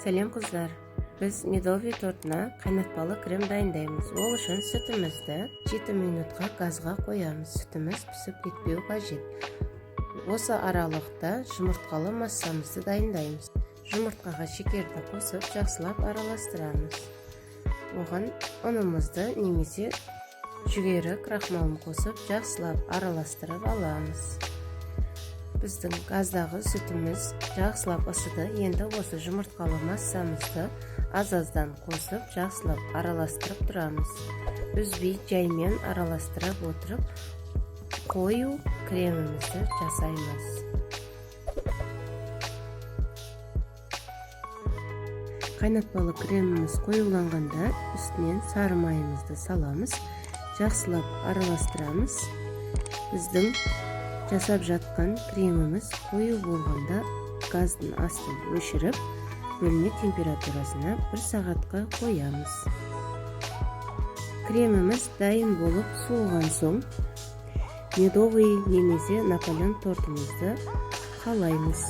Сәлем қыздар. Біз медовый тортына қайнатпалы крем дайындаймыз. Ол үшін сүтімізді 7 минутқа газға қоямыз. Сүтіміз пісіп кетпеу қажет. Осы аралықта жұмыртқалы массамызды дайындаймыз. Жұмыртқаға шекерді қосып, жақсылап араластырамыз. Оған ұнымызды немесе жүгері крахмалын қосып, жақсылап араластырып аламыз. Біздің газдағы сүтіміз жақсылап ысыды. Енді осы жұмыртқалы массамызды аз-аздан қосып, жақсылап араластырып тұрамыз. Үзбей жаймен араластырып отырып, қою кремімізді жасаймыз. Қайнатпалы креміміз қоюланғанда үстінен сары майымызды саламыз, жақсылап араластырамыз. Біздің жасап жатқан креміміз қою болғанда газдың астын өшіріп, бөлме температурасына 1 сағатқа қоямыз. Креміміз дайын болып суыған соң, медовый немесе Наполеон тортымызды қалаймыз.